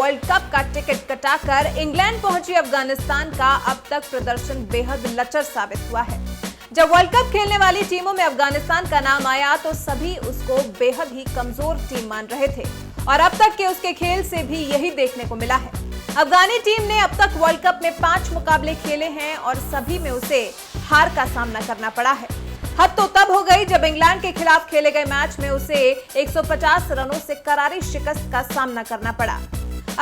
World cup का ticket कटाकर England पहुंची अफगानिस्तान का अब तक प्रदर्शन बेहद लचर साबित हुआ है। जब वर्ल्ड कप खेलने वाली टीमों में अफगानिस्तान का नाम आया तो सभी उसको बेहद ही कमजोर टीम मान रहे थे और अब तक के उसके खेल से भी यही देखने को मिला है। अफगानी टीम ने अब तक वर्ल्ड कप में 5 मुकाबले खेले हैं और सभी में उसे हार का सामना करना पड़ा है। हद तो तब हो गई जब इंग्लैंड के खिलाफ खेले गए मैच में उसे 150 रनों से करारी शिकस्त का सामना करना पड़ा।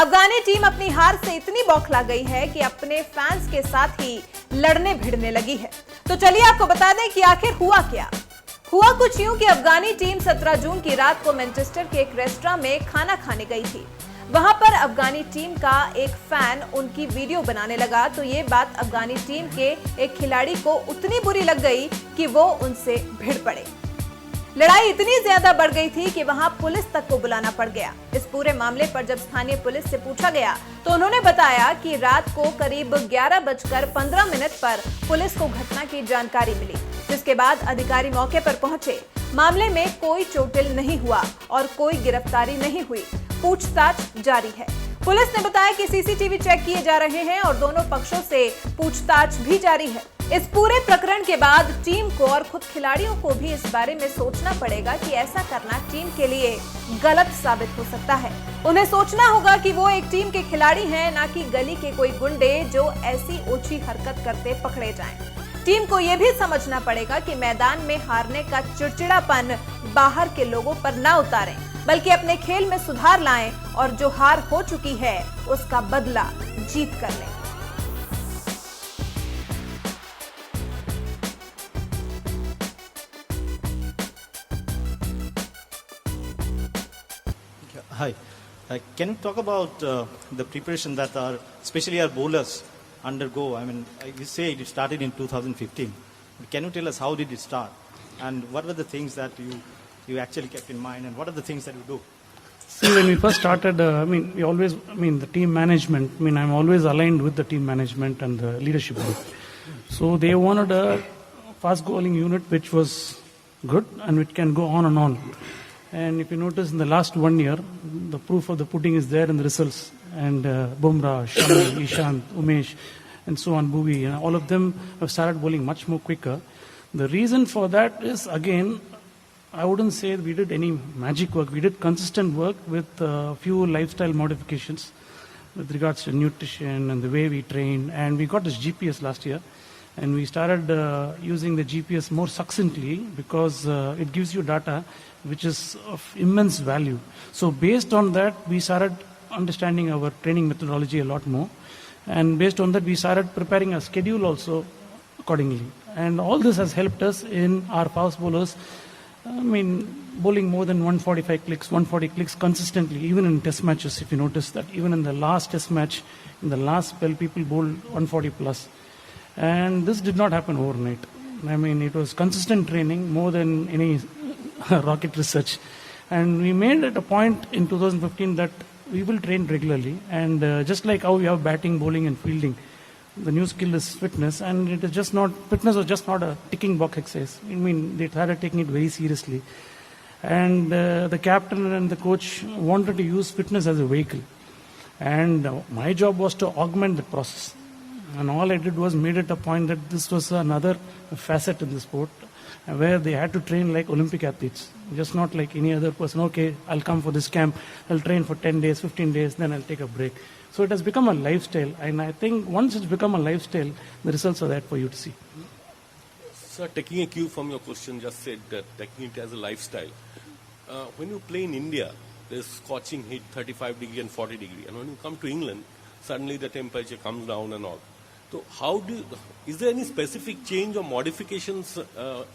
अफगानी टीम अपनी हार से इतनी बौखला गई है कि अपने फैंस के साथ ही लड़ने भिड़ने लगी है। तो चलिए आपको बता दें कि आखिर हुआ क्या। हुआ कुछ यूं कि अफगानी टीम 17 जून की रात को मैनचेस्टर के एक रेस्टोरेंट में खाना खाने गई थी। वहां पर अफगानी टीम का एक फैन उनकी वीडियो बनाने लगा तो ये बात अफगानी टीम के एक खिलाड़ी को उतनी बुरी लग गई कि वो उनसे भिड़ पड़े। लड़ाई इतनी ज्यादा बढ़ गई थी कि वहां पुलिस तक को बुलाना पड़ गया। इस पूरे मामले पर जब स्थानीय पुलिस से पूछा गया तो उन्होंने बताया कि रात को करीब 11:15 पर पुलिस को घटना की जानकारी मिली, जिसके बाद अधिकारी मौके पर पहुंचे। मामले में कोई चोटिल नहीं हुआ और कोई गिरफ्तारी नहीं हुई। पूछताछ जारी है। पुलिस ने बताया कि सीसीटीवी चेक किए जा रहे हैं और दोनों पक्षों से पूछताछ भी जारी है। इस पूरे प्रकरण के बाद टीम को और खुद खिलाड़ियों को भी इस बारे में सोचना पड़ेगा कि ऐसा करना टीम के लिए गलत साबित हो सकता है। उन्हें सोचना होगा कि वो एक टीम के खिलाड़ी हैं, ना कि गली के कोई गुंडे जो ऐसी ओछी हरकत करते पकड़े जाएं। टीम को यह भी समझना पड़ेगा कि मैदान में हारने का चिड़चिड़ापन बाहर के लोगों पर ना उतारें, बल्कि अपने खेल में सुधार लाएं और जो हार हो चुकी है उसका बदला जीत कर लें। Hi. Can you talk about the preparation that especially our bowlers undergo? I mean, you say it started in 2015. Can you tell us how did it start? And what were the things that you actually kept in mind? And what are the things that you do? See, when we first started, the team management, I'm always aligned with the team management and the leadership group. So they wanted a fast bowling unit which was good and which can go on and on. And if you notice in the last 1 year, the proof of the pudding is there in the results. And Bumrah, Shami, Ishant, Umesh, and so on, Bhuvi, all of them have started bowling much more quicker. The reason for that is, again, I wouldn't say we did any magic work. We did consistent work with a few lifestyle modifications with regards to nutrition and the way we train. And we got this GPS last year. And we started using the GPS more succinctly because it gives you data which is of immense value. So based on that, we started understanding our training methodology a lot more. And based on that, we started preparing a schedule also accordingly. And all this has helped us in our fast bowlers, bowling more than 145 clicks, 140 clicks consistently, even in test matches. If you notice that, even in the last test match, in the last spell, people bowled 140 plus. And this did not happen overnight. It was consistent training more than any rocket research. And we made it a point in 2015 that we will train regularly. And just like how we have batting, bowling and fielding, the new skill is fitness. And it is just not, fitness was just not a ticking box exercise. They started taking it very seriously. And the captain and the coach wanted to use fitness as a vehicle. And my job was to augment the process. And all I did was made it a point that this was another facet in the sport where they had to train like Olympic athletes, just not like any other person. Okay, I'll come for this camp, I'll train for 10 days, 15 days, then I'll take a break. So it has become a lifestyle. And I think once it's become a lifestyle, the results are there for you to see. Sir, taking a cue from your question, just said that taking it as a lifestyle. When you play in India, there's scorching heat, 35 degree and 40 degree. And when you come to England, suddenly the temperature comes down and all. So is there any specific change or modifications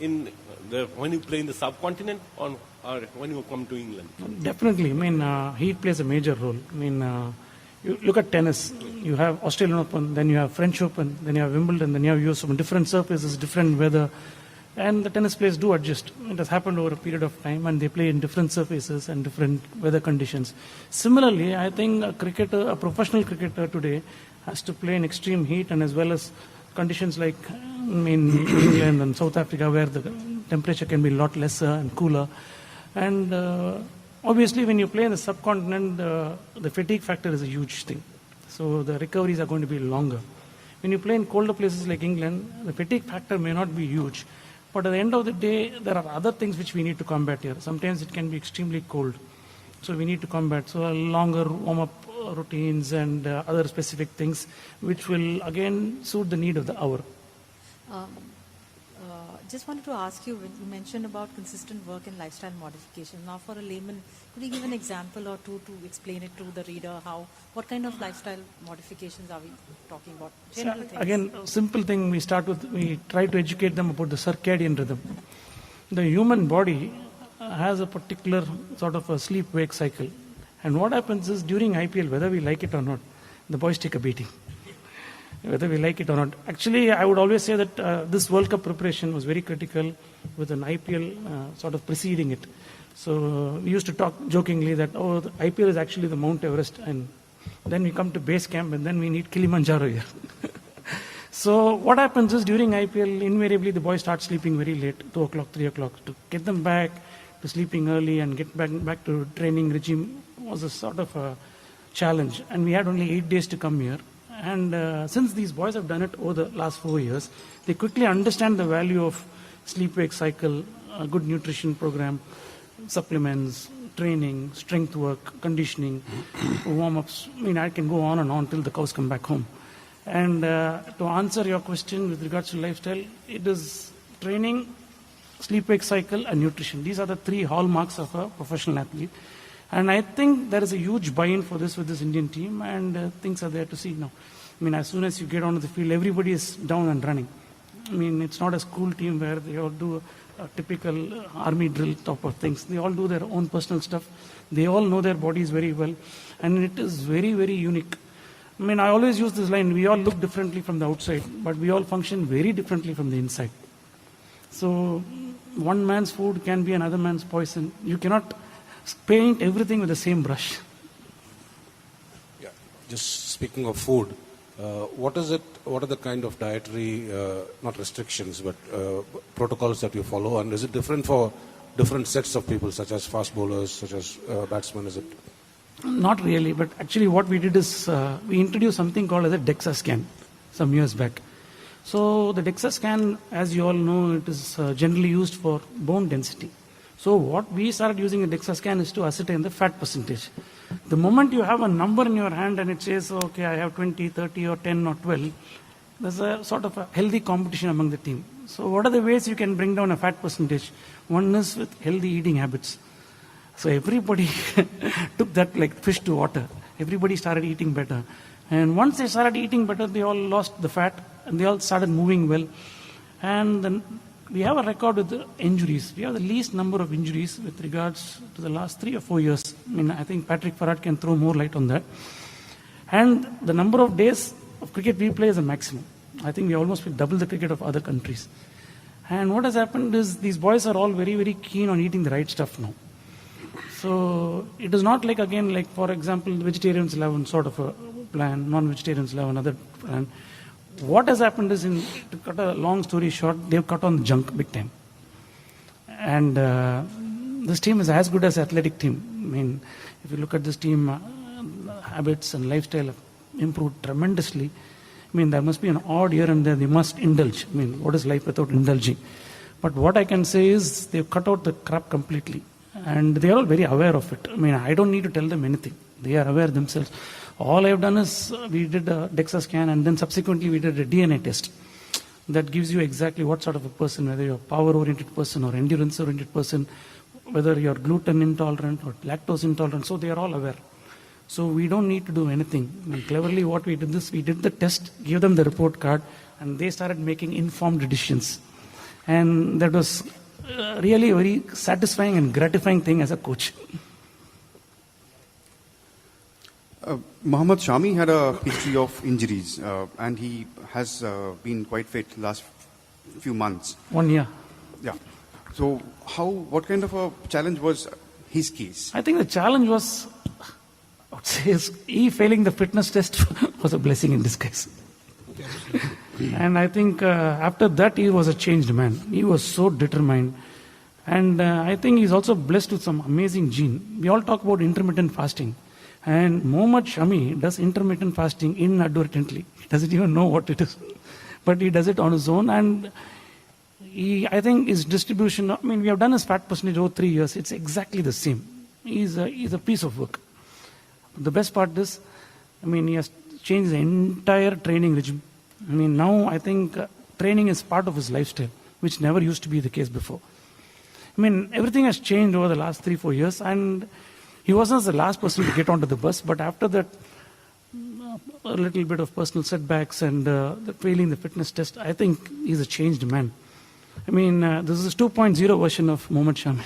when you play in the subcontinent or when you come to England? Definitely. Heat plays a major role. You look at tennis. You have Australian Open, then you have French Open, then you have Wimbledon, then you have US Open. Different surfaces, different weather. And the tennis players do adjust. It has happened over a period of time and they play in different surfaces and different weather conditions. Similarly, I think a professional cricketer today has to play in extreme heat and as well as conditions like in England and South Africa where the temperature can be a lot lesser and cooler. And obviously when you play in the subcontinent, the fatigue factor is a huge thing. So the recoveries are going to be longer. When you play in colder places like England, the fatigue factor may not be huge. But at the end of the day, there are other things which we need to combat here. Sometimes it can be extremely cold. So we need to combat. So longer warm-up routines and other specific things which will again suit the need of the hour. Just wanted to ask you, when you mentioned about consistent work and lifestyle modification. Now for a layman, could you give an example or two to explain it to the reader? What kind of lifestyle modifications are we talking about? General things. Again, a simple thing we start with, we try to educate them about the circadian rhythm. The human body has a particular sort of a sleep-wake cycle. And what happens is during IPL, whether we like it or not, the boys take a beating. Whether we like it or not. Actually, I would always say that this World Cup preparation was very critical with an IPL sort of preceding it. So we used to talk jokingly that, the IPL is actually the Mount Everest, and then we come to base camp and then we need Kilimanjaro here. So what happens is during IPL, invariably the boys start sleeping very late, 2 o'clock, 3 o'clock. To get them back to sleeping early and get back to training regime was a sort of a challenge. And we had only 8 days to come here. And since these boys have done it over the last 4 years, they quickly understand the value of sleep-wake cycle, a good nutrition program, supplements, training, strength work, conditioning, warm-ups. I mean, I can go on and on till the cows come back home. And to answer your question with regards to lifestyle, it is training, sleep-wake cycle, and nutrition. These are the 3 hallmarks of a professional athlete. And I think there is a huge buy-in for this with this Indian team, and things are there to see now. I mean, as soon as you get onto the field, everybody is down and running. I mean, it's not a school team where they all do a typical army drill type of things. They all do their own personal stuff. They all know their bodies very well, and it is very, very unique. I mean, I always use this line, we all look differently from the outside, but we all function very differently from the inside. So one man's food can be another man's poison. You cannot paint everything with the same brush. Yeah. Just speaking of food, what are the kind of dietary, not restrictions, but protocols that you follow? And is it different for different sets of people, such as fast bowlers, such as batsmen? Is it? Not really, but actually what we did is we introduced something called as a DEXA scan some years back. So the DEXA scan, as you all know, it is generally used for bone density. So what we started using a DEXA scan is to ascertain the fat percentage. The moment you have a number in your hand and it says, okay, I have 20, 30 or 10 or 12, there's a sort of a healthy competition among the team. So what are the ways you can bring down a fat percentage? One is with healthy eating habits. So everybody took that like fish to water. Everybody started eating better. And once they started eating better, they all lost the fat and they all started moving well. And then we have a record with the injuries. We have the least number of injuries with regards to the last 3 or 4 years. I mean, I think Patrick Farrad can throw more light on that. And the number of days of cricket we play is a maximum. I think we almost double the cricket of other countries. And what has happened is these boys are all very, very keen on eating the right stuff now. So it is not like, again, like for example, vegetarians will have sort of a plan, non-vegetarians will have another plan. What has happened is, to cut a long story short, they've cut on the junk big time. And this team is as good as athletic team. I mean, if you look at this team, habits and lifestyle have improved tremendously. I mean, there must be an odd here and there. They must indulge. I mean, what is life without indulging? But what I can say is they've cut out the crap completely. And they are all very aware of it. I mean, I don't need to tell them anything. They are aware themselves. All I have done is we did a DEXA scan and then subsequently we did a DNA test. That gives you exactly what sort of a person, whether you're a power-oriented person or endurance-oriented person, whether you're gluten intolerant or lactose intolerant. So they are all aware. So we don't need to do anything. I mean, cleverly what we did is we did the test, gave them the report card, and they started making informed decisions. And that was really a very satisfying and gratifying thing as a coach. Mohammad Shami had a history of injuries, and he has been quite fit last few months. 1 year. Yeah. So what kind of a challenge was his case? I think the challenge was, I would say, he failing the fitness test was a blessing in disguise. And I think after that, he was a changed man. He was so determined. And I think he's also blessed with some amazing gene. We all talk about intermittent fasting. And Mohammad Shami does intermittent fasting inadvertently. He doesn't even know what it is. But he does it on his own. And I think his distribution, I mean, we have done his fat percentage over 3 years. It's exactly the same. He's a piece of work. The best part is, I mean, he has changed the entire training regime. I mean, now I think training is part of his lifestyle, which never used to be the case before. I mean, everything has changed over the last 3-4 years, and he wasn't the last person to get onto the bus, but after that, a little bit of personal setbacks and failing the fitness test, I think he's a changed man. I mean, this is 2.0 version of Mohammad Shami.